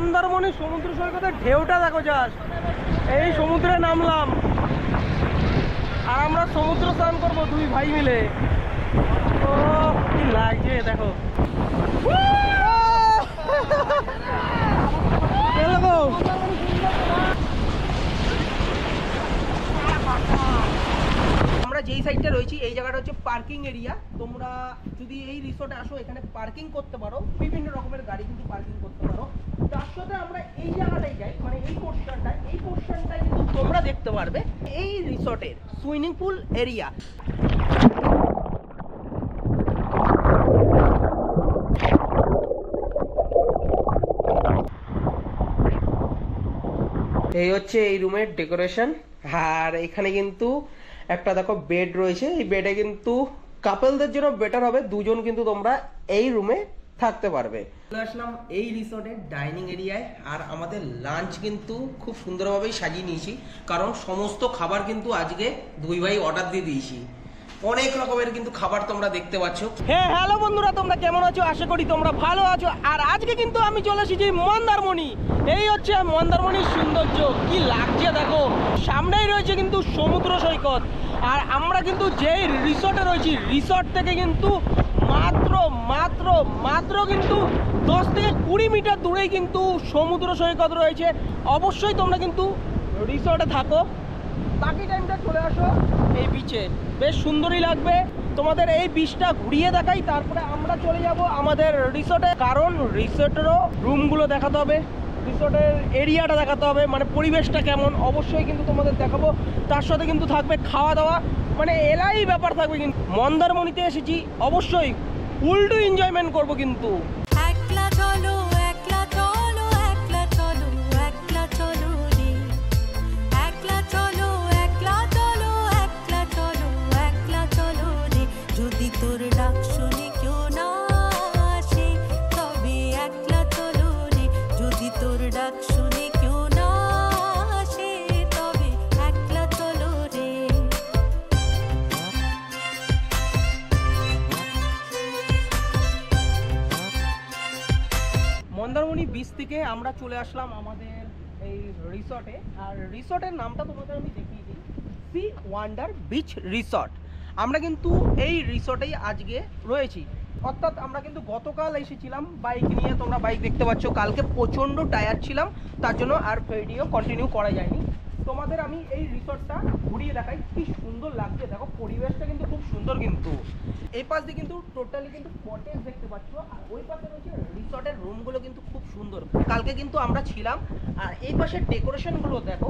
মন্দারমণি সমুদ্র সৈকতের ঢেউটা দেখো জাস্ট। এই সমুদ্রে নামলাম আর আমরা সমুদ্র স্নান করবো দুই ভাই মিলে। ও কি লাগছে দেখো। আমরা যেই সাইডটা রয়েছি এই জায়গাটা হচ্ছে পার্কিং এরিয়া। তোমরা যদি এই রিসোর্টে আসো এখানে পার্কিং করতে পারো, বিভিন্ন রকমের গাড়ি কিন্তু পার্কিং করতে পারো। তার সাথে আমরা এই জায়গাটাই যাই, মানে এই পোর্শনটা কিন্তু তোমরা দেখতে পারবে এই রিসোর্টের সুইমিং পুল এরিয়া। এই হচ্ছে এই রুমের ডেকোরেশন। আর এখানে কিন্তু একটা দেখো বেড রয়েছে, এই বেডে কিন্তু কাপলদের জন্য বেটার হবে, দুজন কিন্তু তোমরা এই রুমে থাকতে পারবে। চলে আসলাম এই রিসোর্টের ডাইনিং এরিয়ায়। আর আমাদের লাঞ্চ কিন্তু খুব সুন্দরভাবেই সাজিয়ে নিয়েছি, কারণ সমস্ত খাবার কিন্তু আজকে দুই ভাই অর্ডার দিয়ে দিয়েছি। অনেক রকমের কিন্তু খাবার তোমরা দেখতে পাচ্ছ। হ্যাঁ হ্যালো বন্ধুরা, তোমরা কেমন আছো? আশা করি তোমরা ভালো আছো। আর আজকে কিন্তু আমি চলে এসেছি মন্দারমণি। এই হচ্ছে মন্দারমণির সৌন্দর্য, কি লাগছে দেখো। সামনেই রয়েছে কিন্তু সমুদ্র সৈকত। আর আমরা কিন্তু যেই রিসোর্টে রয়েছি, রিসোর্ট থেকে কিন্তু মাত্র কিন্তু 10 থেকে 20 মিটার দূরেই কিন্তু সমুদ্র সৈকত রয়েছে। অবশ্যই তোমরা কিন্তু রিসোর্টে থাকো, বাকি টাইমটা চলে আসো এই বিচে, বেশ সুন্দরই লাগবে। তোমাদের এই বিচটা ঘুরিয়ে দেখাই, তারপরে আমরা চলে যাব আমাদের রিসোর্টে। কারণ রিসোর্টেরও রুমগুলো দেখাতে হবে, রিসোর্টের এরিয়াটা দেখাতে হবে, মানে পরিবেশটা কেমন অবশ্যই কিন্তু তোমাদের দেখাবো। তার সাথে কিন্তু থাকবে খাওয়া দাওয়া, মানে এলাই ব্যাপার থাকবে। কিন্তু মন্দারমণিতে এসেছি, অবশ্যই ফুল টু এনজয়মেন্ট করবো কিন্তু। মন্দারমণি বিচ থেকে আমরা চলে আসলাম আমাদের এই রিসর্টে। আর রিসর্টের নামটা তোমাদের আমি দেখিয়ে দিই, সি ওয়ান্ডার বিচ রিসর্ট। আমরা কিন্তু এই রিসর্টেই আজকে রয়েছি, অর্থাৎ আমরা কিন্তু গতকাল এসেছিলাম বাইক নিয়ে। তোমরা বাইক দেখতে পাচ্ছ, কালকে প্রচণ্ড টায়ার্ড ছিলাম, তার জন্য আর ভিডিও কন্টিনিউ করা যায়নি। তোমাদের আমি এই রিসর্টটা ঘুরিয়ে দেখাই, কি সুন্দর লাগছে দেখো, পরিবেশটা কিন্তু খুব সুন্দর। কিন্তু এই পাশ দিয়ে কিন্তু টোটালি কিন্তু কটেজ দেখতে পাচ্ছ, আর ওই পাশে রয়েছে রিসর্টের রুমগুলো কিন্তু খুব সুন্দর। কালকে কিন্তু আমরা ছিলাম। আর এই পাশের ডেকোরেশনগুলো দেখো,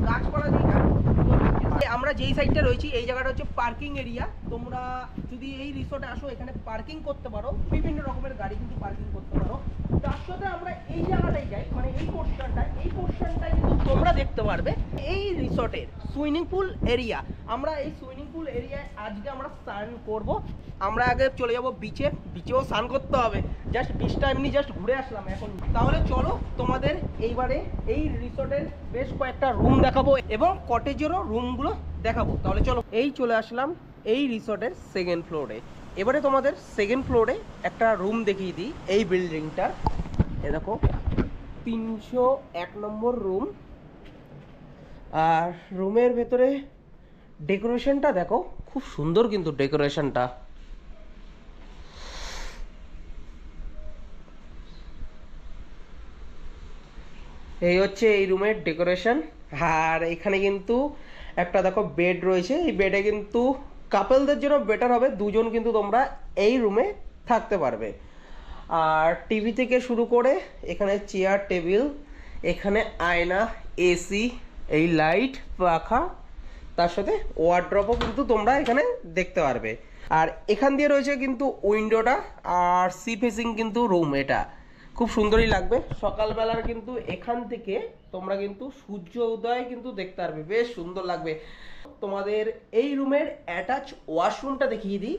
গাছপালা দিয়ে আমরা যেই সাইডটা রয়েছি এই জায়গাটা হচ্ছে পার্কিং এরিয়া। তোমরা যদি এই রিসর্টে আসো এখানে পার্কিং করতে পারো, বিভিন্ন রকমের গাড়ি কিন্তু পার্কিং করতে পারো। তার সাথে আমরা এই জায়গাটাই যাই, মানে এই পোর্শনটাই কিন্তু তোমরা দেখতে পারবে এই রিসর্টের সুইমিং পুল এরিয়া। আমরা এই সুইমিং পুল এরিয়ায় আজকে আমরা স্নান করব। আমরা আগে চলে যাব বিচে, বিচেও স্নান করতে হবে। জাস্ট বিচটা এমনি জাস্ট ঘুরে আসলাম এখন। তাহলে চলো তোমাদের এইবারে এই রিসর্টের বেশ কয়েকটা রুম দেখাবো এবং কটেজেরও রুমগুলো দেখাবো। তাহলে চলো, এই চলে আসলাম এই রিসর্টের সেকেন্ড ফ্লোরে। এবারে তোমাদের সেকেন্ড ফ্লোরে একটা রুম দেখিয়ে দিই এই বিল্ডিংটার। এ দেখো 301 নম্বর রুম। আর রুমের ভেতরে ডেকোরেশনটা দেখো, খুব সুন্দর কিন্তু ডেকোরেশনটা। এই হচ্ছে এই রুমের ডেকোরেশন। আর এখানে কিন্তু একটা দেখো বেড রয়েছে, এই বেডে কিন্তু কাপলদের জন্য বেটার হবে, দুজন কিন্তু তোমরা এই রুমে থাকতে পারবে। আর টিভি থেকে শুরু করে এখানে চেয়ার টেবিল, এখানে আয়না, এসি, এই লাইট, পাখা, তার সাথে ওয়ার্ড্রপও কিন্তু তোমরা এখানে দেখতে পারবে। আর এখান দিয়ে রয়েছে কিন্তু উইন্ডোটা, আর সি ফেসিং কিন্তু রুম। এটা খুব সুন্দরই লাগবে। সকালবেলার কিন্তু এখান থেকে তোমরা কিন্তু সূর্য উদয় কিন্তু দেখতে পারবে, বেশ সুন্দর লাগবে। তোমাদের এই রুমের অ্যাটাচ ওয়াশরুমটা দেখিয়ে দিই।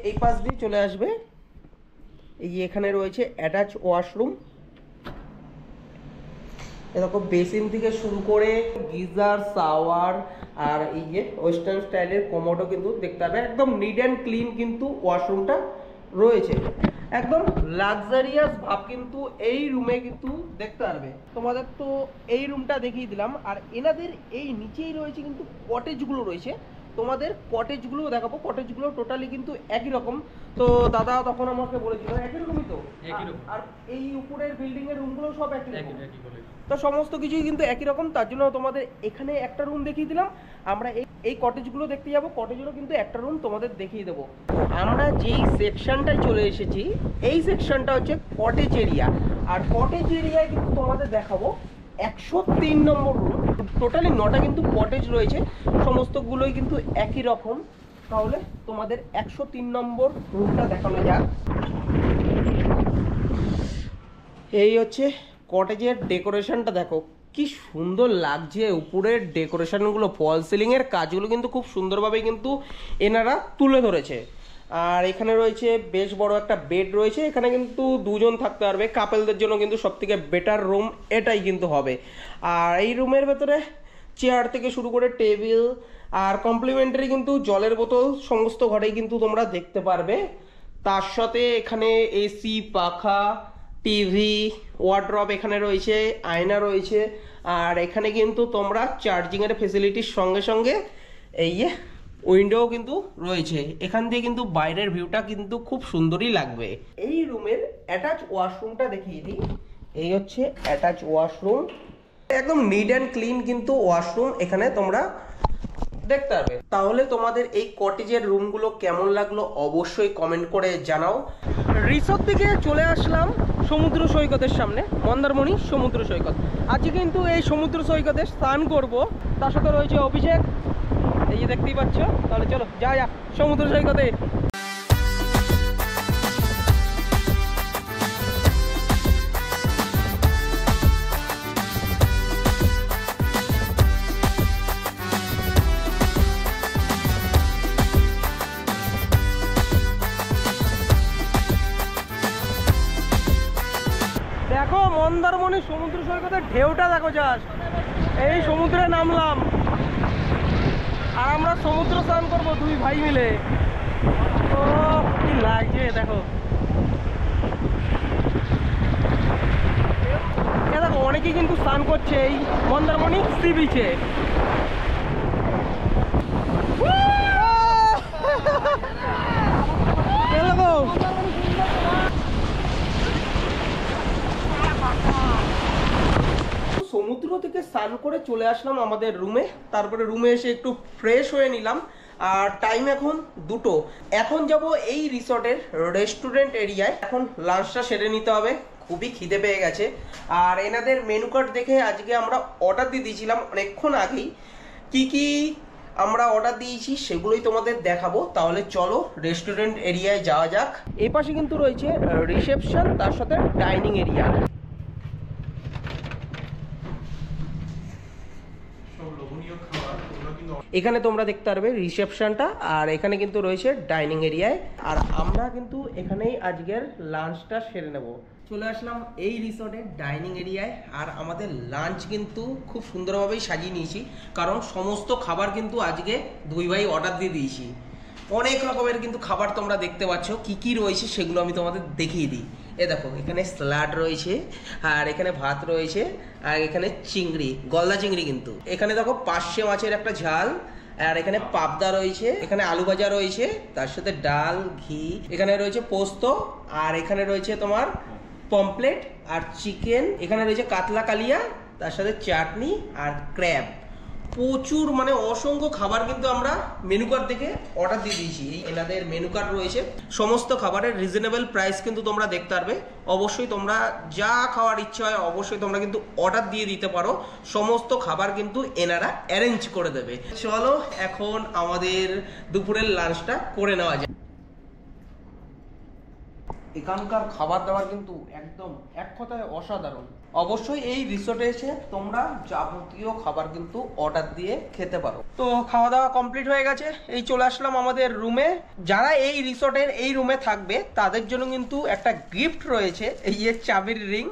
এই পাশ দিয়ে চলে আসবে, এই এখানে রয়েছে অ্যাটাচ ওয়াশরুম। এরকম বেসিন থেকে শুরু করে গিজার, শাওয়ার, আর এই যে ওয়েস্টার্ন স্টাইলের কমোডও কিন্তু দেখতে পাবে। একদম নিট অ্যান্ড ক্লিন কিন্তু ওয়াশরুমটা রয়েছে। একদম লাক্সারিয়াস ভাব কিন্তু এই রুমে কিন্তু দেখতে পারবে। তোমাদের তো এই রুমটা দেখিয়ে দিলাম, আর এনাদের এই নিচেই রয়েছে কিন্তু কটেজগুলো রয়েছে, তোমাদের কটেজগুলো দেখাবো। কটেজগুলো টোটালি কিন্তু একই রকম। তো দাদা তখন আমাকে বলেছিল একই রকমই তো, আর এই উপরের বিল্ডিং এর রুমগুলো সব একই রকম, তো সমস্ত কিছুই কিন্তু একই রকম। তার জন্য তোমাদের এখানে একটা রুম দেখিয়ে দিলাম। আমরা এই কটেজগুলো দেখতে যাবো, কটেজেরও কিন্তু একটা রুম তোমাদের দেখিয়ে দেবো। আমরা যেই সেকশনটায় চলে এসেছি, এই সেকশনটা হচ্ছে কটেজ এরিয়া, আর কটেজ এরিয়ায় কিন্তু তোমাদের দেখাবো 103 নম্বর রুম। টোটালি 9টা কিন্তু কটেজ রয়েছে, সমস্তগুলোই কিন্তু একই রকম। তাহলে তোমাদের 103 নম্বর রুমটা দেখানো যাক। এই হচ্ছে কটেজের ডেকোরেশনটা, দেখো কি সুন্দর লাগছে। উপরের ডেকোরেশনগুলো, ফল সিলিং এর কাজগুলো কিন্তু খুব সুন্দরভাবে কিন্তু এনারা তুলে ধরেছে। আর এখানে রয়েছে বেশ বড় একটা বেড রয়েছে, এখানে কিন্তু দুজন থাকতে পারবে। কাপলদের জন্য কিন্তু সবথেকে বেটার রুম এটাই কিন্তু হবে। আর এই রুমের ভেতরে চেয়ার থেকে শুরু করে টেবিল আর কমপ্লিমেন্টারি কিন্তু জলের বোতল সমস্ত ঘরেই কিন্তু তোমরা দেখতে পারবে। তার সাথে এখানে এসি, পাখা, টিভি, ওয়ার্ড্রপ এখানে রয়েছে, আয়না রয়েছে। আর এখানে কিন্তু তোমরা চার্জিংয়ের ফেসিলিটির সঙ্গে সঙ্গে এই যে উইন্ডো কিন্তু রয়েছে, এখান দিয়ে কিন্তু বাইরের ভিউটা কিন্তু খুব সুন্দরই লাগবে। এই রুমের অ্যাটাচ ওয়াশরুমটা দেখিয়ে দিই। এই হচ্ছে অ্যাটাচ ওয়াশরুম, একদম নিট অ্যান্ড ক্লিন কিন্তু ওয়াশরুম এখানে তোমরা দেখতে পারবে। তাহলে তোমাদের এই কটেজের রুমগুলো কেমন লাগলো অবশ্যই কমেন্ট করে জানাও। রিসোর্ট থেকে চলে আসলাম সমুদ্র সৈকতের সামনে, মন্দারমণি সমুদ্র সৈকত। আজকে কিন্তু এই সমুদ্র সৈকতে স্নান করব, তার সাথে রয়েছে অভিষেক, এই যে দেখতেই পাচ্ছ। তাহলে চলো যা সমুদ্র সৈকতে। দেখো মন্দারমণি সমুদ্র সৈকতের ঢেউটা দেখো, জাস্ট এই সমুদ্রে নামলাম আর আমরা সমুদ্র স্নান করবো দুই ভাই মিলে। ও কি লাগছে দেখো, দেখো অনেকেই কিন্তু স্নান করছে এই মন্দারমণি সি বিচে। সমুদ্র থেকে স্নান করে চলে আসলাম আমাদের রুমে, তারপরে রুমে এসে একটু ফ্রেশ হয়ে নিলাম। আর টাইম এখন 2টো। এখন যাব এই রিসর্টের রেস্টুরেন্ট এরিয়ায়, এখন লাঞ্চটা সেরে নিতে হবে, খুবই খিদে পেয়ে গেছে। আর এনাদের মেনু কার্ড দেখে আজকে আমরা অর্ডার দিয়ে দিয়েছিলাম অনেকক্ষণ আগেই, কি কি আমরা অর্ডার দিয়েছি সেগুলোই তোমাদের দেখাবো। তাহলে চলো রেস্টুরেন্ট এরিয়ায় যাওয়া যাক। এই পাশে কিন্তু রয়েছে রিসেপশন, তার সাথে ডাইনিং এরিয়া। এখানে তোমরা দেখতে পারবে রিসেপশনটা, আর এখানে কিন্তু রয়েছে ডাইনিং এরিয়ায়। আর আমরা কিন্তু এখানেই আজকের লাঞ্চটা সেরে নেব। চলে আসলাম এই রিসর্টের ডাইনিং এরিয়ায়, আর আমাদের লাঞ্চ কিন্তু খুব সুন্দরভাবেই সাজিয়ে নিয়েছি, কারণ সমস্ত খাবার কিন্তু আজকে দুই ভাই অর্ডার দিয়ে দিয়েছি। অনেক রকমের কিন্তু খাবার তোমরা দেখতে পাচ্ছ, কি কি রয়েছে সেগুলো আমি তোমাদের দেখিয়ে দিই। এ দেখো এখানে স্যালাড রয়েছে, আর এখানে ভাত রয়েছে, আর এখানে চিংড়ি, গলদা চিংড়ি কিন্তু। এখানে দেখো পার্শে মাছের একটা ঝাল, আর এখানে পাবদা রয়েছে, এখানে আলু ভাজা রয়েছে, তার সাথে ডাল, ঘি, এখানে রয়েছে পোস্ত, আর এখানে রয়েছে তোমার পমপ্লেট আর চিকেন, এখানে রয়েছে কাতলা কালিয়া, তার সাথে চাটনি আর ক্র্যাব। প্রচুর মানে অসংখ্য খাবার কিন্তু আমরা মেনু কার্ড থেকে অর্ডার দিয়ে দিয়েছি। এনাদের মেনু কার্ড রয়েছে, সমস্ত খাবারের রিজনেবল প্রাইস কিন্তু তোমরা দেখতে পারবে। অবশ্যই তোমরা যা খাওয়ার ইচ্ছা হয় অবশ্যই তোমরা কিন্তু অর্ডার দিয়ে দিতে পারো, সমস্ত খাবার কিন্তু এনারা অ্যারেঞ্জ করে দেবে। চলো এখন আমাদের দুপুরের লাঞ্চটা করে নেওয়া যায়। এখানকার খাবার দাবার কিন্তু একদম এক কথায় অসাধারণ, অবশ্যই এই রিসোর্টে এসে তোমরা যাবতীয় খাবার কিন্তু অর্ডার দিয়ে খেতে পারো। তো খাওয়া দাওয়া কমপ্লিট হয়ে গেছে, এই চলে আসলাম আমাদের রুমে। যারা এই রিসোর্টের এই রুমে থাকবে তাদের জন্য কিন্তু একটা গিফট রয়েছে, এই যে চাবির রিং।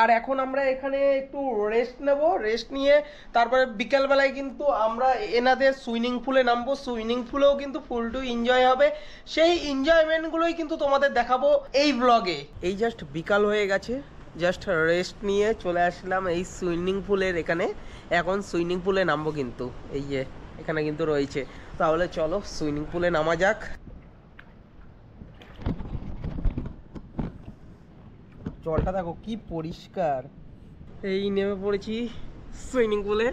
আর এখন আমরা এখানে একটু রেস্ট নেব, রেস্ট নিয়ে তারপরে বিকেলবেলায় কিন্তু আমরা এনাদের সুইমিং পুলে নামবো। সুইমিং পুলেও কিন্তু ফুল টু এনজয় হবে, সেই এনজয়মেন্টগুলোই কিন্তু তোমাদের দেখাবো এই ব্লগে। এই জাস্ট বিকাল হয়ে গেছে, জাস্ট রেস্ট নিয়ে চলে আসলাম এই সুইমিং পুলের এখানে। এখন সুইমিং পুলে নামবো কিন্তু, এই যে এখানে কিন্তু রয়েছে। তাহলে চলো সুইমিং পুলে নামা যাক। জলটা দেখো কি পরিষ্কার। এই নেমে পড়েছি সুইমিং পুলে।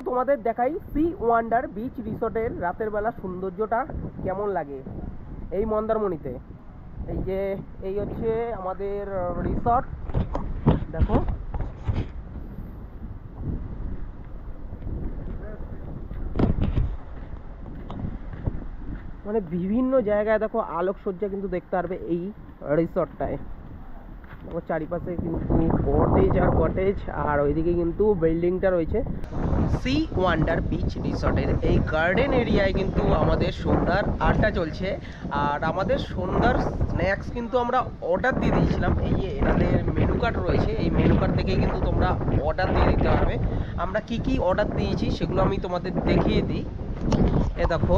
তোমাদের দেখাই সি ওয়ান্ডার বিচ রিসোর্টের রাতের বেলা সৌন্দর্যটা কেমন লাগে এই মন্দারমণিতে। এই যে এই হচ্ছে আমাদের রিসর্ট, দেখো মানে বিভিন্ন জায়গায় দেখো আলোকসজ্জা কিন্তু দেখতে পারবে এই রিসর্টটায়। দেখো চারিপাশে কিন্তু কটেজ আর কটেজ, আর ওইদিকে কিন্তু বিল্ডিংটা রয়েছে। সি ওয়ান্ডার বিচ রিসর্টের এই গার্ডেন এরিয়ায় কিন্তু আমাদের সন্ধ্যার আড্ডা চলছে। আর আমাদের সন্ধ্যার স্ন্যাক্স কিন্তু আমরা অর্ডার দিয়ে দিয়েছিলাম। এই যে এনাদের মেনু কার্ড রয়েছে, এই মেনু কার্ড থেকে কিন্তু তোমরা অর্ডার দিয়ে দিতে পারবে। আমরা কি কি অর্ডার দিয়েছি সেগুলো আমি তোমাদের দেখিয়ে দিই। এ দেখো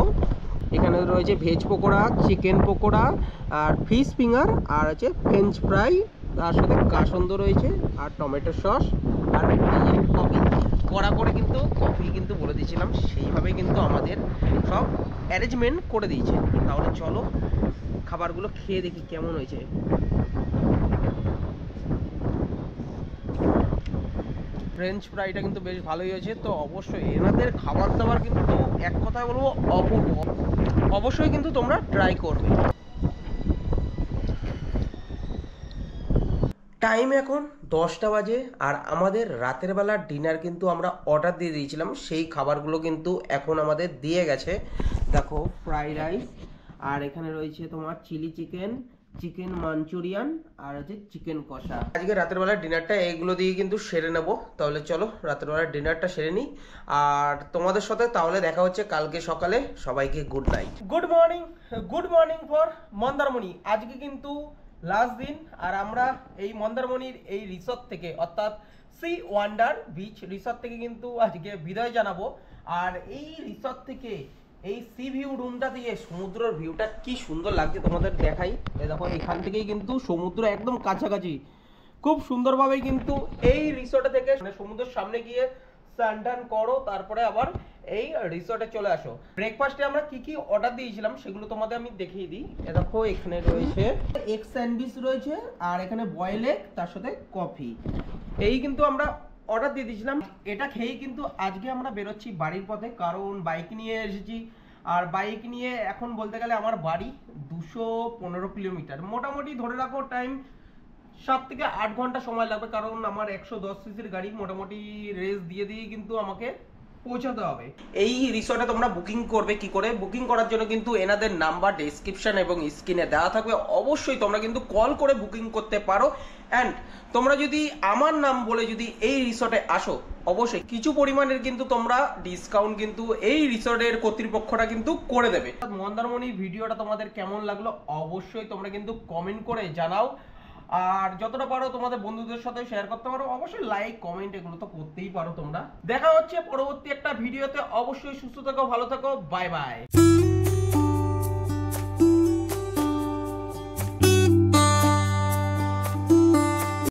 এখানে রয়েছে ভেজ পকোড়া, চিকেন পকোড়া, আর ফিশ ফিঙ্গার, আর হচ্ছে ফ্রেঞ্চ ফ্রাই, তার সাথে কাসন্দ রয়েছে, আর টমেটো সস, আর কফি। কড়া করে কিন্তু কফি কিন্তু বলে দিয়েছিলাম, সেইভাবে কিন্তু আমাদের সব অ্যারেঞ্জমেন্ট করে দিয়েছে। তাহলে চলো খাবারগুলো খেয়ে দেখি কেমন হয়েছে। ফ্রেঞ্চ ফ্রাইটা কিন্তু বেশ ভালোই হয়েছে। তো অবশ্যই এনাদের খাবার দাবার কিন্তু এক কথায় বলবো অপূর্ব, অবশ্যই কিন্তু তোমরা ট্রাই করবে। টাইম এখন 10টা বাজে, আর আমাদের রাতের বেলার ডিনার কিন্তু আমরা অর্ডার দিয়ে দিয়েছিলাম, সেই খাবারগুলো কিন্তু এখন আমাদের দিয়ে গেছে। দেখো ফ্রাইড রাইস, আর এখানে রয়েছে তোমার চিলি চিকেন, চিকেন মাঞ্চুরিয়ান, আর হচ্ছে চিকেন কষা। আজকে রাতের বেলার ডিনারটা এইগুলো দিয়ে কিন্তু সেরে নেব। তাহলে চলো রাতের বেলার ডিনারটা সেরে নিই, আর তোমাদের সাথে তাহলে দেখা হচ্ছে কালকে সকালে। সবাইকে good night, good morning for Mandarmani. আজকে কিন্তু লাস্ট দিন, আর আমরা এই মন্দারমণির এই রিসর্ট থেকে, অর্থাৎ সি ওয়ান্ডার বিচ রিসর্ট থেকে কিন্তু আজকে বিদায় জানাবো। আর এই রিসর্ট থেকে এই সি ভিউ রুমটা দিয়ে সমুদ্রের ভিউটা কি সুন্দর লাগছে তোমাদের দেখাই। দেখো এখান থেকেই কিন্তু সমুদ্র একদম কাছাকাছি, খুব সুন্দরভাবে কিন্তু এই রিসর্টে থেকে সমুদ্রের সামনে গিয়ে স্নান টান করো, তারপরে আবার এই রিসর্টে চলে আসো। ব্রেকফাস্টে আমরা কি কি অর্ডার দিয়েছিলাম সেগুলো তোমাদের আমি দেখিয়ে দিই। দেখো এখানে রয়েছে এগ স্যান্ডউইচ রয়েছে, আর এখানে বয়েল এগ, তার সাথে কফি। এই কিন্তু আমরা অর্ডার দিয়ে দিয়েছিলাম। এটা খেয়েই কিন্তু আজকে আমরা বেরোচ্ছি বাড়ির পথে, কারণ বাইক নিয়ে এসেছি। আর বাইক নিয়ে এখন বলতে গেলে আমার বাড়ি 215 কিলোমিটার, মোটামুটি ধরে রাখো টাইম 7 থেকে 8 ঘন্টা সময় লাগবে, কারণ আমার 110 সিসির গাড়ি মোটামুটি রেস দিয়ে দিয়ে কিন্তু আমাকে পৌঁছাতে হবে। এই রিসর্টে তোমরা বুকিং করবে কি করে? বুকিং করার জন্য কিন্তু এনাদের নাম্বার ডেসক্রিপশন এবং স্ক্রিনে দেওয়া থাকবে, অবশ্যই তোমরা কিন্তু কল করে বুকিং করতে পারো। অ্যান্ড তোমরা যদি আমার নাম বলে যদি এই রিসর্টে আসো, অবশ্যই কিছু পরিমাণের কিন্তু তোমরা ডিসকাউন্ট কিন্তু এই রিসর্টের কর্তৃপক্ষরা কিন্তু করে দেবে। মন্দারমণি ভিডিওটা তোমাদের কেমন লাগলো অবশ্যই তোমরা কিন্তু কমেন্ট করে জানাও, আর যতটা পারো তোমাদের বন্ধুদের সাথে শেয়ার করতে পারো। অবশ্যই লাইক কমেন্ট এগুলো তো করতেই পারো তোমরা। দেখা হচ্ছে পরবর্তী একটা ভিডিওতে, অবশ্যই সুস্থ থাকো, ভালো থাকো, বাই বাই।